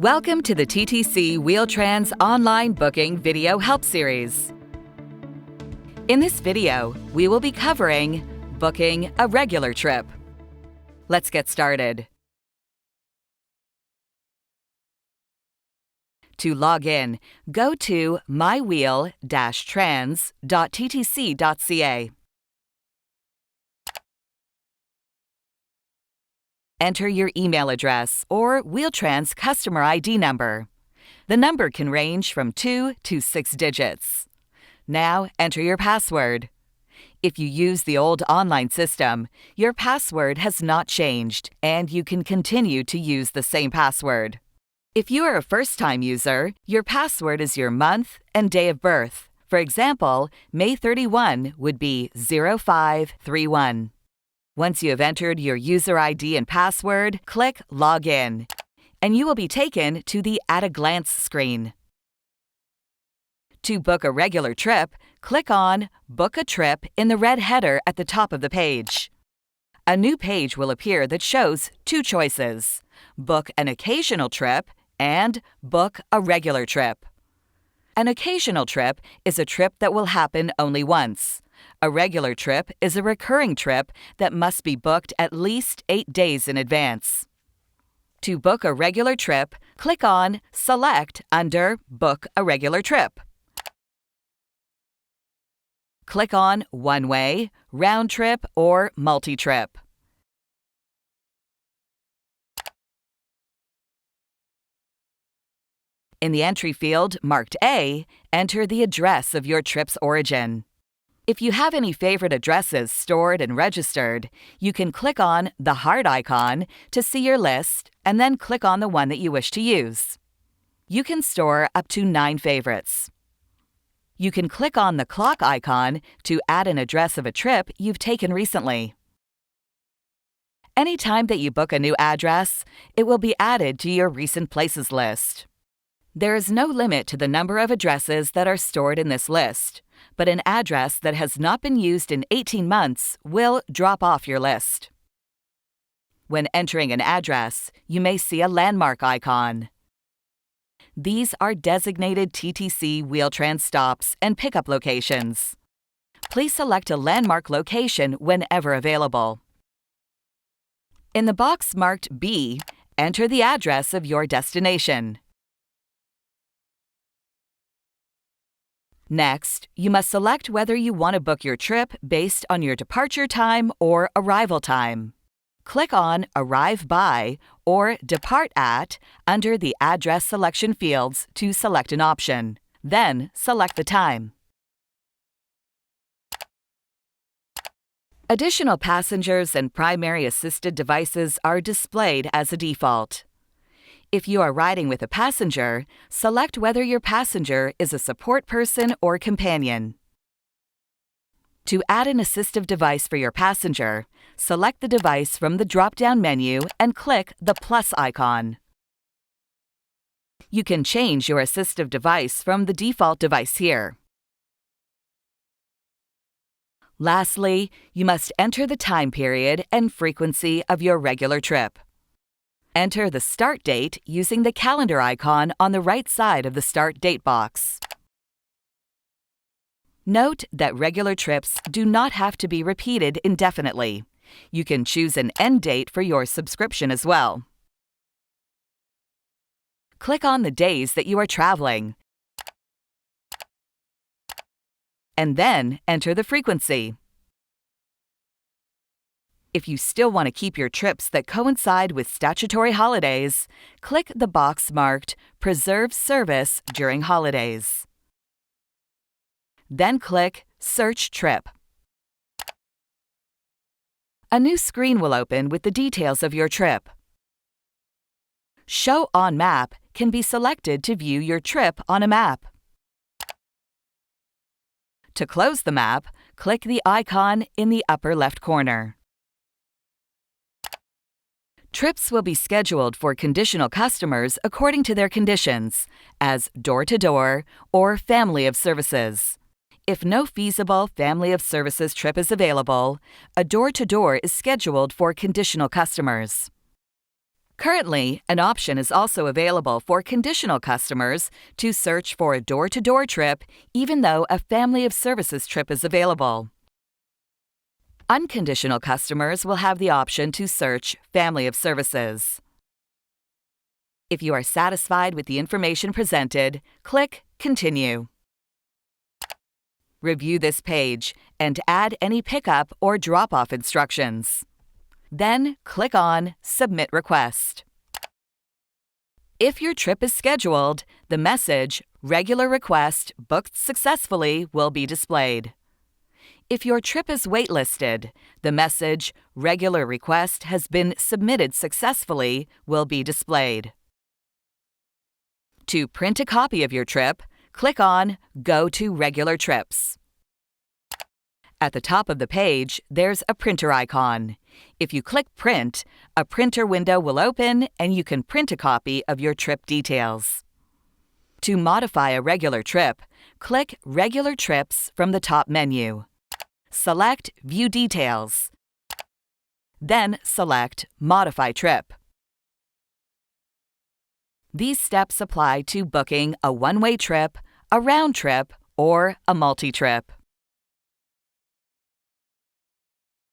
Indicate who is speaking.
Speaker 1: Welcome to the TTC Wheel-Trans Online Booking Video Help Series. In this video, we will be covering booking a regular trip. Let's get started. To log in, go to mywheel-trans.ttc.ca. Enter your email address or Wheel-Trans customer ID number. The number can range from 2 to 6 digits. Now enter your password. If you use the old online system, your password has not changed and you can continue to use the same password. If you are a first-time user, your password is your month and day of birth. For example, May 31 would be 0531. Once you have entered your user ID and password, click Login, and you will be taken to the At a Glance screen. To book a regular trip, click on Book a Trip in the red header at the top of the page. A new page will appear that shows two choices: Book an occasional trip and Book a regular trip. An occasional trip is a trip that will happen only once. A regular trip is a recurring trip that must be booked at least 8 days in advance. To book a regular trip, click on Select under Book a Regular Trip. Click on One Way, Round Trip, or Multi-Trip. In the entry field marked A, enter the address of your trip's origin. If you have any favorite addresses stored and registered, you can click on the heart icon to see your list and then click on the one that you wish to use. You can store up to 9 favorites. You can click on the clock icon to add an address of a trip you've taken recently. Anytime that you book a new address, it will be added to your recent places list. There is no limit to the number of addresses that are stored in this list, but an address that has not been used in 18 months will drop off your list. When entering an address, you may see a landmark icon. These are designated TTC Wheel-Trans stops and pickup locations. Please select a landmark location whenever available. In the box marked B, enter the address of your destination. Next, you must select whether you want to book your trip based on your departure time or arrival time. Click on Arrive By or Depart At under the address selection fields to select an option. Then select the time. Additional passengers and primary assisted devices are displayed as a default. If you are riding with a passenger, select whether your passenger is a support person or companion. To add an assistive device for your passenger, select the device from the drop-down menu and click the plus icon. You can change your assistive device from the default device here. Lastly, you must enter the time period and frequency of your regular trip. Enter the start date using the calendar icon on the right side of the Start Date box. Note that regular trips do not have to be repeated indefinitely. You can choose an end date for your subscription as well. Click on the days that you are traveling, and then enter the frequency. If you still want to keep your trips that coincide with statutory holidays, click the box marked Preserve Service during holidays. Then click Search Trip. A new screen will open with the details of your trip. Show on Map can be selected to view your trip on a map. To close the map, click the icon in the upper left corner. Trips will be scheduled for conditional customers according to their conditions, as door-to-door or family of services. If no feasible family of services trip is available, a door-to-door is scheduled for conditional customers. Currently, an option is also available for conditional customers to search for a door-to-door trip even though a family of services trip is available. Unconditional customers will have the option to search family of services. If you are satisfied with the information presented, click Continue. Review this page and add any pickup or drop-off instructions. Then click on Submit Request. If your trip is scheduled, the message Regular Request Booked Successfully will be displayed. If your trip is waitlisted, the message Regular Request has been submitted successfully will be displayed. To print a copy of your trip, click on Go to Regular Trips. At the top of the page, there's a printer icon. If you click Print, a printer window will open and you can print a copy of your trip details. To modify a regular trip, click Regular Trips from the top menu. Select View Details. Then select Modify Trip. These steps apply to booking a one-way trip, a round trip, or a multi-trip.